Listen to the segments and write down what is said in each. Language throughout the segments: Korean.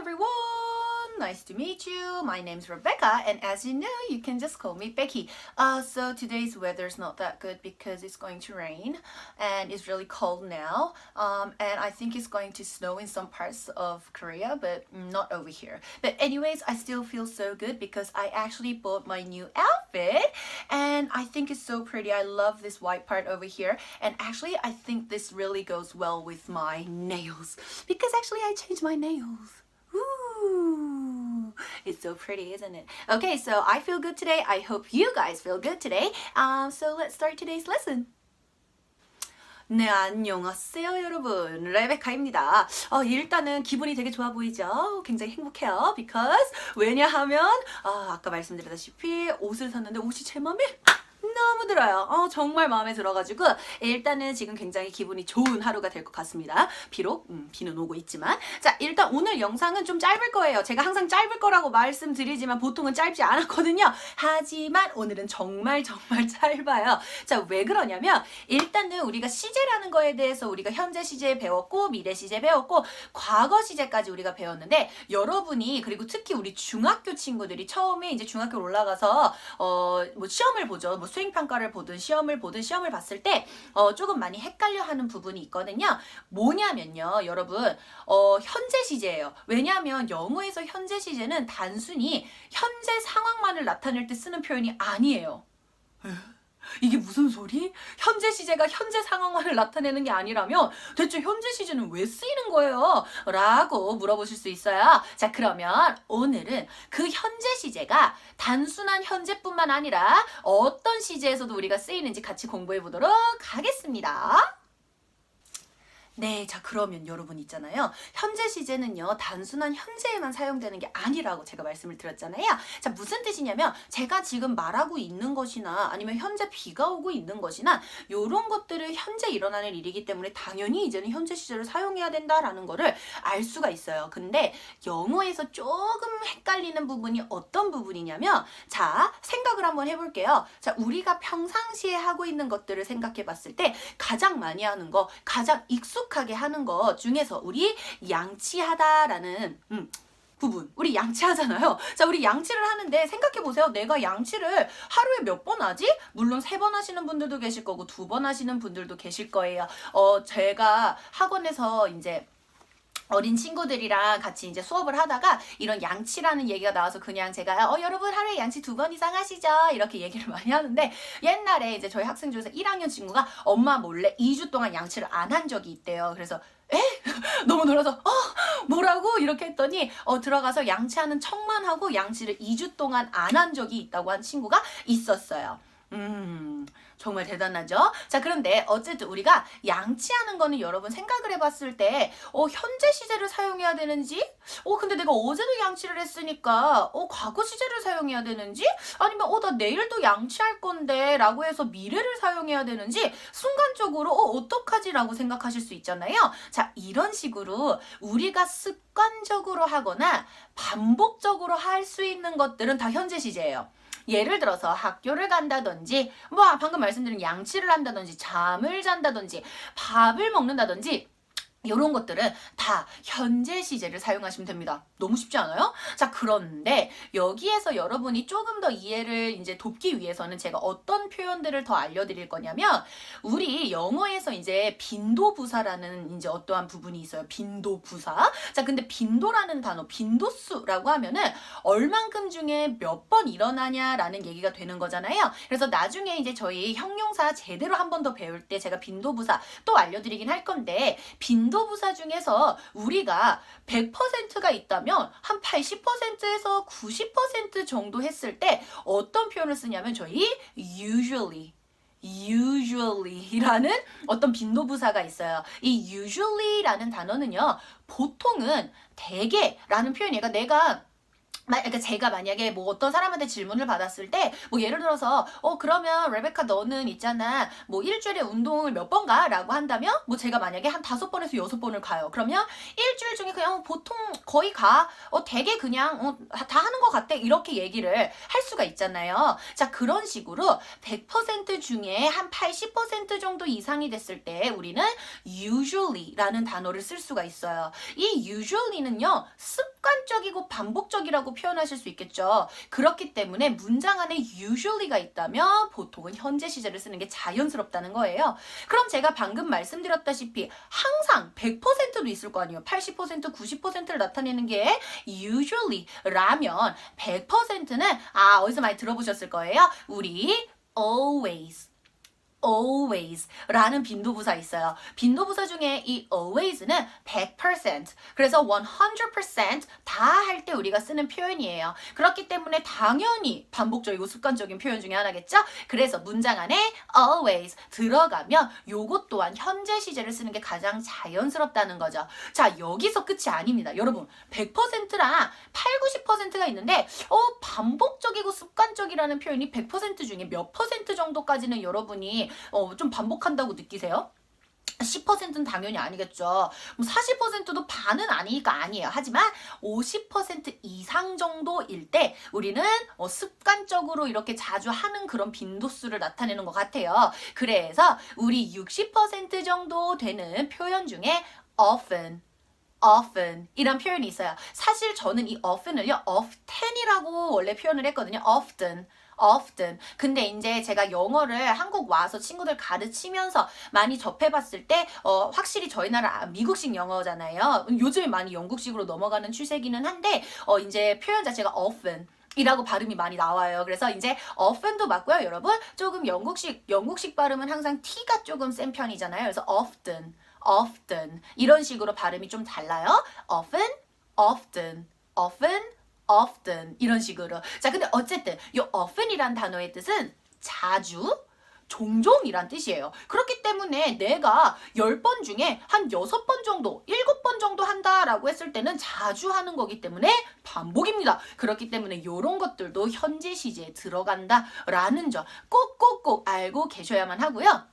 everyone! Nice to meet you. My name's Rebecca, and as you know, you can just call me Becky. So today's weather's not that good because it's going to rain, and it's really cold now. And I think it's going to snow in some parts of Korea, but not over here. But anyways, I still feel so good because I actually bought my new outfit, and I think it's so pretty. I love this white part over here, and actually, I think this really goes well with my nails because actually I changed my nails. Ooh, it's so pretty, isn't it? Okay, so I feel good today. I hope you guys feel good today. So let's start today's lesson. 네, 안녕하세요 여러분. 레베카입니다. 일단은 기분이 되게 좋아 보이죠? 굉장히 행복해요. Because 왜냐하면 아까 말씀드렸다시피 옷을 샀는데 옷이 제 맘에 너무 들어요. 정말 마음에 들어가지고 일단은 지금 굉장히 기분이 좋은 하루가 될 것 같습니다. 비록 비는 오고 있지만 자 일단 오늘 영상은 좀 짧을 거예요. 제가 항상 짧을 거라고 말씀드리지만 보통은 짧지 않았거든요. 하지만 오늘은 정말 짧아요. 자 왜 그러냐면 일단은 우리가 시제라는 거에 대해서 우리가 현재 시제 배웠고 미래 시제 배웠고 과거 시제까지 우리가 배웠는데 여러분이 그리고 특히 우리 중학교 친구들이 처음에 이제 중학교 올라가서 뭐 시험을 보죠. 뭐 수행평가를 보든 시험을 봤을 때 조금 많이 헷갈려하는 부분이 있거든요. 뭐냐면요 여러분 현재 시제예요. 왜냐하면 영어에서 현재 시제는 단순히 현재 상황만을 나타낼 때 쓰는 표현이 아니에요. 이게 무슨 소리? 현재 시제가 현재 상황만을 나타내는 게 아니라면 대체 현재 시제는 왜 쓰이는 거예요? 라고 물어보실 수 있어요. 자 그러면 오늘은 그 현재 시제가 단순한 현재뿐만 아니라 어떤 시제에서도 우리가 쓰이는지 같이 공부해 보도록 하겠습니다. 네, 자 그러면 여러분 있잖아요. 현재 시제는요. 단순한 현재에만 사용되는 게 아니라고 제가 말씀을 드렸잖아요. 자 무슨 뜻이냐면 제가 지금 말하고 있는 것이나 아니면 현재 비가 오고 있는 것이나 이런 것들을 현재 일어나는 일이기 때문에 당연히 이제는 현재 시제를 사용해야 된다라는 거를 알 수가 있어요. 근데 영어에서 조금 헷갈리는 부분이 어떤 부분이냐면 자 생각을 한번 해볼게요. 자 우리가 평상시에 하고 있는 것들을 생각해 봤을 때 가장 많이 하는 거 가장 익숙하게 하는 것 중에서 우리 양치하다라는 부분 우리 양치하잖아요. 자 우리 양치를 하는데 생각해보세요. 내가 양치를 하루에 몇 번 하지? 물론 3번 하시는 분들도 계실 거고 2번 하시는 분들도 계실 거예요. 제가 학원에서 이제 어린 친구들이랑 같이 이제 수업을 하다가 이런 양치라는 얘기가 나와서 그냥 제가 여러분 하루에 양치 2번 이상 하시죠? 이렇게 얘기를 많이 하는데 옛날에 이제 저희 학생 중에서 1학년 친구가 엄마 몰래 2주 동안 양치를 안 한 적이 있대요. 그래서 너무 놀라서 뭐라고? 이렇게 했더니 들어가서 양치하는 척만 하고 양치를 2주 동안 안 한 적이 있다고 한 친구가 있었어요. 정말 대단하죠? 자 그런데 어쨌든 우리가 양치하는 거는 여러분 생각을 해봤을 때 현재 시제를 사용해야 되는지 근데 내가 어제도 양치를 했으니까 과거 시제를 사용해야 되는지 아니면 나 내일도 양치할 건데 라고 해서 미래를 사용해야 되는지 순간적으로 어떡하지? 라고 생각하실 수 있잖아요. 자 이런 식으로 우리가 습관적으로 하거나 반복적으로 할 수 있는 것들은 다 현재 시제예요. 예를 들어서 학교를 간다든지 뭐 방금 말씀드린 양치를 한다든지 잠을 잔다든지 밥을 먹는다든지 이런 것들은 다 현재 시제를 사용하시면 됩니다. 너무 쉽지 않아요? 자 그런데 여기에서 여러분이 조금 더 이해를 이제 돕기 위해서는 제가 어떤 표현들을 더 알려드릴 거냐면 우리 영어에서 이제 빈도부사라는 이제 어떠한 부분이 있어요. 빈도부사. 자 근데 빈도라는 단어 빈도수라고 하면은 얼만큼 중에 몇 번 일어나냐라는 얘기가 되는 거잖아요. 그래서 나중에 이제 저희 형용사 제대로 한 번 더 배울 때 제가 빈도부사 또 알려드리긴 할 건데 빈도부사 중에서 우리가 100%가 있다면 한 80%에서 90% 정도 했을 때 어떤 표현을 쓰냐면 저희 usually라는 어떤 빈도부사가 있어요. 이 usually라는 단어는요. 보통은 대개라는 표현이에요. 그러니까 제가 만약에 뭐 어떤 사람한테 질문을 받았을 때 뭐 예를 들어서 그러면 레베카 너는 있잖아 뭐 일주일에 운동을 몇 번 가? 라고 한다면 뭐 제가 만약에 한 5번에서 6번을 가요. 그러면 일주일 중에 그냥 보통 거의 가 되게 그냥 다 하는 것 같아 이렇게 얘기를 할 수가 있잖아요. 자 그런 식으로 100% 중에 한 80% 정도 이상이 됐을 때 우리는 usually라는 단어를 쓸 수가 있어요. 이 usually는요 습관 습관적이고 반복적이라고 표현하실 수 있겠죠. 그렇기 때문에 문장 안에 usually가 있다면 보통은 현재 시제를 쓰는 게 자연스럽다는 거예요. 그럼 제가 방금 말씀드렸다시피 항상 100%도 있을 거 아니에요. 80%, 90%를 나타내는 게 usually라면 100%는 어디서 많이 들어보셨을 거예요. 우리 always 라는 빈도부사 있어요. 빈도부사 중에 이 always는 100% 그래서 100%다 할 때 우리가 쓰는 표현이에요. 그렇기 때문에 당연히 반복적이고 습관적인 표현 중에 하나겠죠? 그래서 문장 안에 always 들어가면 요것 또한 현재 시제를 쓰는 게 가장 자연스럽다는 거죠. 자, 여기서 끝이 아닙니다. 여러분 100%랑 8, 90%가 있는데 반복적이고 습관적이라는 표현이 100% 중에 몇 퍼센트 정도까지는 여러분이 좀 반복한다고 느끼세요? 10%는 당연히 아니겠죠. 40%도 반은 아니니까 아니에요. 하지만 50% 이상 정도일 때 우리는 습관적으로 이렇게 자주 하는 그런 빈도수를 나타내는 것 같아요. 그래서 우리 60% 정도 되는 표현 중에 often 이란 표현이 있어요. 사실 저는 이 often을요, often이라고 원래 표현을 했거든요. often. 근데 이제 제가 영어를 한국 와서 친구들 가르치면서 많이 접해봤을 때 확실히 저희 나라 미국식 영어잖아요. 요즘에 많이 영국식으로 넘어가는 추세기는 한데 이제 표현 자체가 often 이라고 발음이 많이 나와요. 그래서 이제 often도 맞고요. 여러분 조금 영국식 발음은 항상 T가 조금 센 편이잖아요. 그래서 often 이런 식으로 발음이 좀 달라요. often 이런 식으로. 자, 근데 어쨌든 이 often이란 단어의 뜻은 자주, 종종이란 뜻이에요. 그렇기 때문에 내가 10번 중에 한 6번 정도, 7번 정도 한다라고 했을 때는 자주 하는 거기 때문에 반복입니다. 그렇기 때문에 이런 것들도 현재 시제에 들어간다라는 점 꼭꼭꼭 알고 계셔야만 하고요.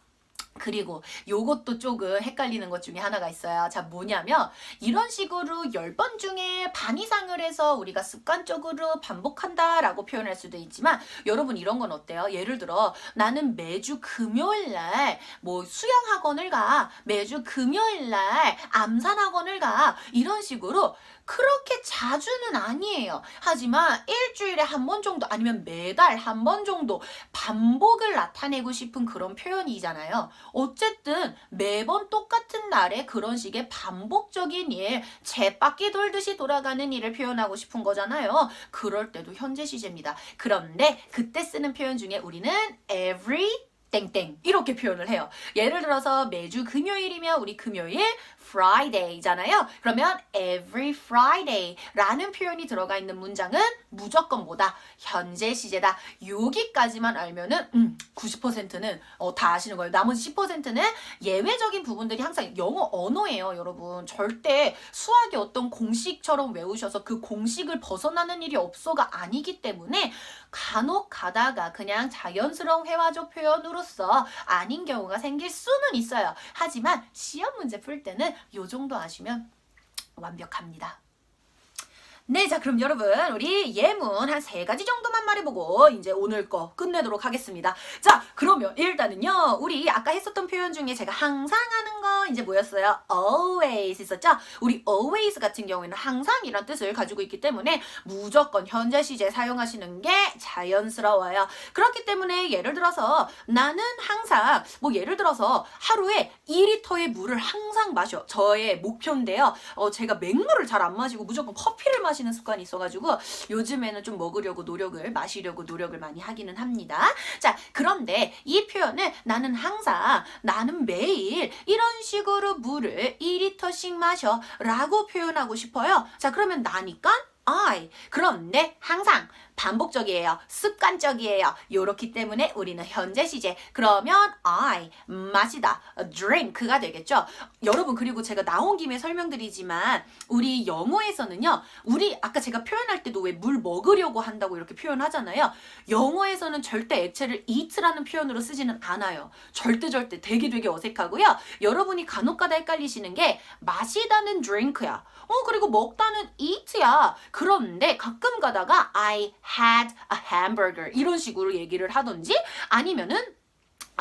그리고 요것도 조금 헷갈리는 것 중에 하나가 있어요. 자, 뭐냐면 이런 식으로 10번 중에 반 이상을 해서 우리가 습관적으로 반복한다라고 표현할 수도 있지만 여러분 이런 건 어때요? 예를 들어 나는 매주 금요일 날 수영 학원을 가. 매주 금요일 날 암산 학원을 가. 이런 식으로 그렇게 자주는 아니에요. 하지만 일주일에 한 번 정도 아니면 매달 한 번 정도 반복을 나타내고 싶은 그런 표현이잖아요. 어쨌든 매번 똑같은 날에 그런 식의 반복적인 일, 쳇바퀴 돌듯이 돌아가는 일을 표현하고 싶은 거잖아요. 그럴 때도 현재 시제입니다. 그런데 그때 쓰는 표현 중에 우리는 every 땡땡 이렇게 표현을 해요. 예를 들어서 매주 금요일이면 우리 금요일 Friday잖아요. 그러면 every Friday 라는 표현이 들어가 있는 문장은 무조건 뭐다? 현재 시제다. 여기까지만 알면은 90%는 다 아시는 거예요. 나머지 10%는 예외적인 부분들이 항상 영어 언어예요, 여러분. 절대 수학의 어떤 공식처럼 외우셔서 그 공식을 벗어나는 일이 없어가 아니기 때문에 간혹 가다가 그냥 자연스러운 회화적 표현으로서 아닌 경우가 생길 수는 있어요. 하지만 시험 문제 풀 때는 요 정도 아시면 완벽합니다. 네, 자 그럼 여러분 우리 예문 한 3가지 정도만 말해보고 이제 오늘 거 끝내도록 하겠습니다. 자 그러면 일단은요 우리 아까 했었던 표현 중에 제가 항상 하는 거 이제 뭐였어요? always 있었죠? 우리 always 같은 경우에는 항상이란 뜻을 가지고 있기 때문에 무조건 현재 시제 사용하시는 게 자연스러워요. 그렇기 때문에 예를 들어서 나는 항상 예를 들어서 하루에 2리터의 물을 항상 마셔. 저의 목표인데요. 제가 맹물을 잘 안 마시고 무조건 커피를 마시는 습관이 있어가지고 요즘에는 좀 마시려고 노력을 많이 하기는 합니다. 자, 그런데 이 표현을 나는 매일 이런 식으로 물을 2리터씩 마셔 라고 표현하고 싶어요. 자, 그러면 나니까 I. 그런데 항상 반복적이에요. 습관적이에요. 요렇기 때문에 우리는 현재 시제. 그러면 I, 마시다, drink가 되겠죠. 여러분 그리고 제가 나온 김에 설명드리지만 우리 영어에서는요. 우리 아까 제가 표현할 때도 왜 물 먹으려고 한다고 이렇게 표현하잖아요. 영어에서는 절대 액체를 eat라는 표현으로 쓰지는 않아요. 절대 되게 어색하고요. 여러분이 간혹가다 헷갈리시는 게 마시다는 drink야. 그리고 먹다는 eat야. 그런데 가끔 가다가 I had a hamburger 이런 식으로 얘기를 하던지 아니면은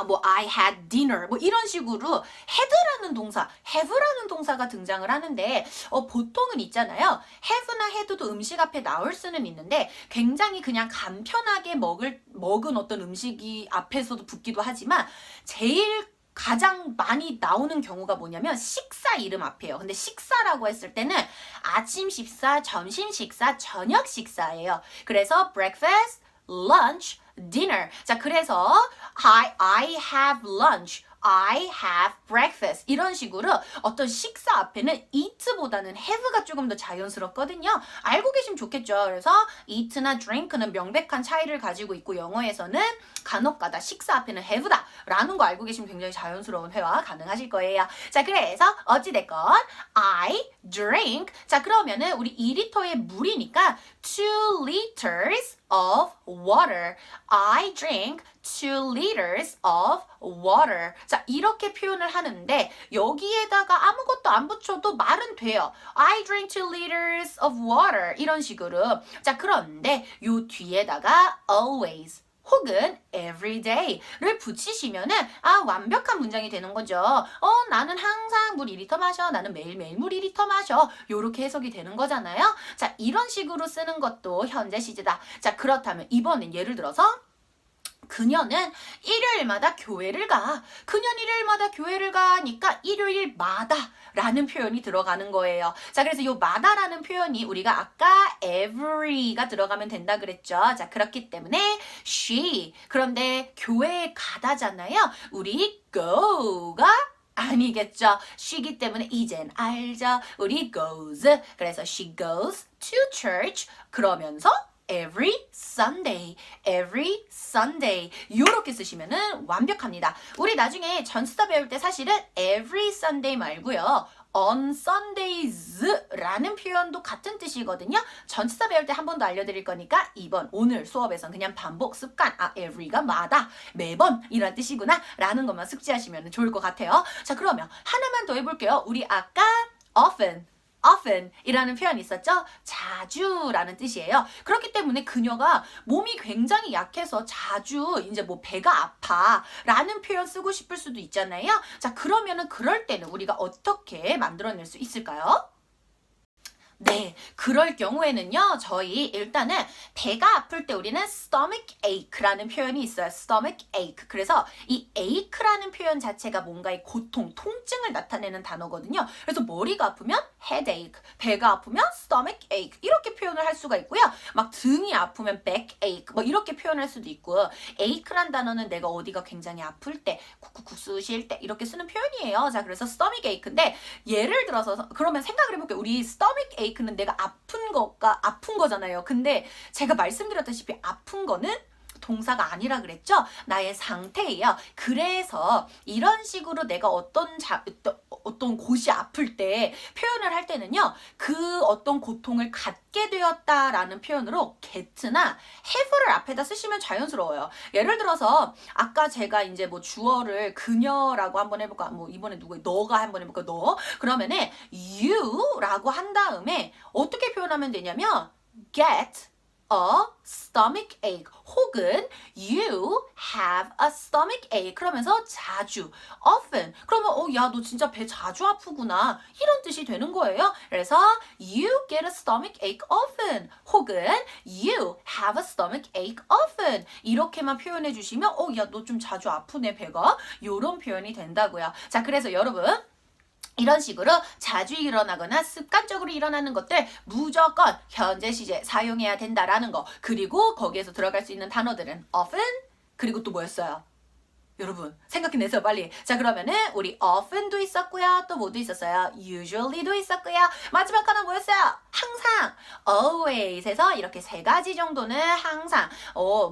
뭐 I had dinner 뭐 이런 식으로 had라는 동사, have라는 동사가 등장을 하는데 보통은 있잖아요. have나 had도 음식 앞에 나올 수는 있는데 굉장히 그냥 간편하게 먹은 어떤 음식이 앞에서도 붙기도 하지만 제일 가장 많이 나오는 경우가 뭐냐면 식사 이름 앞이에요. 근데 식사라고 했을 때는 아침 식사, 점심 식사, 저녁 식사예요. 그래서 breakfast, lunch, dinner. 자, 그래서 I have lunch. I have breakfast. 이런 식으로 어떤 식사 앞에는 eat보다는 have가 조금 더 자연스럽거든요. 알고 계시면 좋겠죠. 그래서 eat나 drink는 명백한 차이를 가지고 있고 영어에서는 간혹가다 식사 앞에는 have다 라는 거 알고 계시면 굉장히 자연스러운 회화 가능하실 거예요. 자, 그래서 어찌됐건 I drink. 자, 그러면은 우리 2리터의 물이니까 2 liters of water. I drink 2 liters of water. 자, 이렇게 표현을 하는데 여기에다가 아무것도 안 붙여도 말은 돼요. I drink 2 liters of water. 이런 식으로. 자, 그런데 요 뒤에다가 always 혹은 everyday를 붙이시면은 완벽한 문장이 되는 거죠. 나는 항상 물 2리터 마셔. 나는 매일매일 물 2리터 마셔. 요렇게 해석이 되는 거잖아요. 자, 이런 식으로 쓰는 것도 현재 시제다. 자, 그렇다면 이번엔 예를 들어서 그녀는 일요일마다 교회를 가. 그녀는 일요일마다 교회를 가니까 일요일마다 라는 표현이 들어가는 거예요. 자, 그래서 요 마다라는 표현이 우리가 아까 every가 들어가면 된다 그랬죠. 자, 그렇기 때문에 she. 그런데 교회에 가다잖아요. 우리 go가 아니겠죠. she기 때문에 이젠 알죠. 우리 goes. 그래서 she goes to church. 그러면서 every Sunday, every Sunday 이렇게 쓰시면은 완벽합니다. 우리 나중에 전치사 배울 때 사실은 every Sunday 말고요. on Sundays라는 표현도 같은 뜻이거든요. 전치사 배울 때 한 번 더 알려드릴 거니까 오늘 수업에선 그냥 반복 습관 every가 마다 매번 이란 뜻이구나 라는 것만 숙지하시면 좋을 것 같아요. 자, 그러면 하나만 더 해볼게요. 우리 아까 often 이라는 표현이 있었죠? 자주라는 뜻이에요. 그렇기 때문에 그녀가 몸이 굉장히 약해서 자주 이제 뭐 배가 아파 라는 표현 쓰고 싶을 수도 있잖아요. 자, 그러면은 그럴 때는 우리가 어떻게 만들어낼 수 있을까요? 네, 그럴 경우에는요, 저희 일단은 배가 아플 때 우리는 stomach ache라는 표현이 있어요. stomach ache. 그래서 이 ache라는 표현 자체가 뭔가의 고통, 통증을 나타내는 단어거든요. 그래서 머리가 아프면 headache, 배가 아프면 stomach ache 이렇게 표현을 할 수가 있고요. 막 등이 아프면 back ache 뭐 이렇게 표현할 수도 있고 ache란 단어는 내가 어디가 굉장히 아플 때, 쿡쿡쿡 쑤실 때 이렇게 쓰는 표현이에요. 자, 그래서 stomach ache인데 예를 들어서 그러면 생각을 해볼게요. 우리 stomach ache는 내가 아픈 거잖아요. 근데 제가 말씀드렸다시피 아픈 거는 동사가 아니라 그랬죠? 나의 상태예요. 그래서 이런 식으로 내가 어떤 곳이 아플 때 표현을 할 때는요. 그 어떤 고통을 갖게 되었다라는 표현으로 get나 have를 앞에다 쓰시면 자연스러워요. 예를 들어서 아까 제가 이제 뭐 주어를 그녀라고 한번 해볼까? 뭐 이번에 너가 한번 해볼까? 너. 그러면은 you라고 한 다음에 어떻게 표현하면 되냐면 get a stomach ache 혹은 you have a stomach ache 그러면서 자주 often 그러면 야 너 진짜 배 자주 아프구나 이런 뜻이 되는 거예요. 그래서 you get a stomach ache often 혹은 you have a stomach ache often 이렇게만 표현해 주시면 야 너 좀 자주 아프네 배가 이런 표현이 된다고요. 자, 그래서 여러분 이런 식으로 자주 일어나거나 습관적으로 일어나는 것들 무조건 현재 시제 사용해야 된다라는 거. 그리고 거기에서 들어갈 수 있는 단어들은 often 그리고 또 뭐였어요? 여러분 생각해내세요 빨리. 자, 그러면은 우리 often도 있었고요. 또 뭐도 있었어요? usually도 있었고요. 마지막 하나 뭐였어요? 항상 always에서 이렇게 3가지 정도는 항상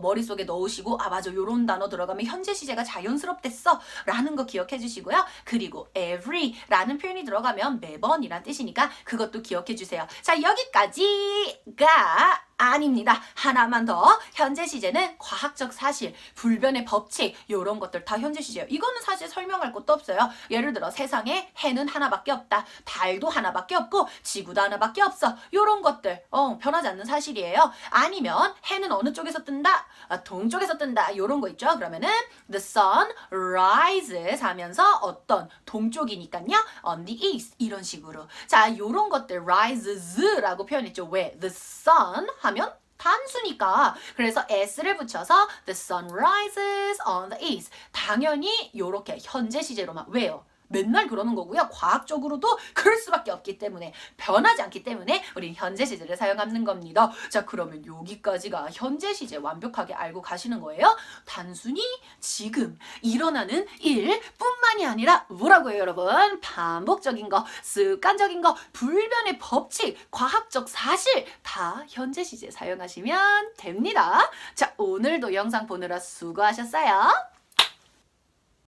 머릿속에 넣으시고 맞아 요런 단어 들어가면 현재 시제가 자연스럽댔어 라는 거 기억해 주시고요. 그리고 every라는 표현이 들어가면 매번이란 뜻이니까 그것도 기억해 주세요. 자, 여기까지가 아닙니다. 하나만 더. 현재 시제는 과학적 사실, 불변의 법칙 이런 것들 다 현재 시제예요. 이거는 사실 설명할 것도 없어요. 예를 들어 세상에 해는 하나밖에 없다. 달도 하나밖에 없고 지구도 하나밖에 없어. 요런 것들 변하지 않는 사실이에요. 아니면 해는 어느 쪽에서 뜬다? 동쪽에서 뜬다. 요런 거 있죠. 그러면은 the sun rises 하면서 어떤 동쪽이니까요. on the east 이런 식으로. 자, 요런 것들 rises라고 표현했죠. 왜? the sun 하면 단수니까. 그래서 s를 붙여서 the sun rises on the east. 당연히 요렇게 현재 시제로만. 왜요? 맨날 그러는 거고요. 과학적으로도 그럴 수밖에 없기 때문에 변하지 않기 때문에 우린 현재 시제를 사용하는 겁니다. 자, 그러면 여기까지가 현재 시제 완벽하게 알고 가시는 거예요. 단순히 지금 일어나는 일뿐만이 아니라 뭐라고요, 여러분? 반복적인 거, 습관적인 거, 불변의 법칙, 과학적 사실 다 현재 시제 사용하시면 됩니다. 자, 오늘도 영상 보느라 수고하셨어요.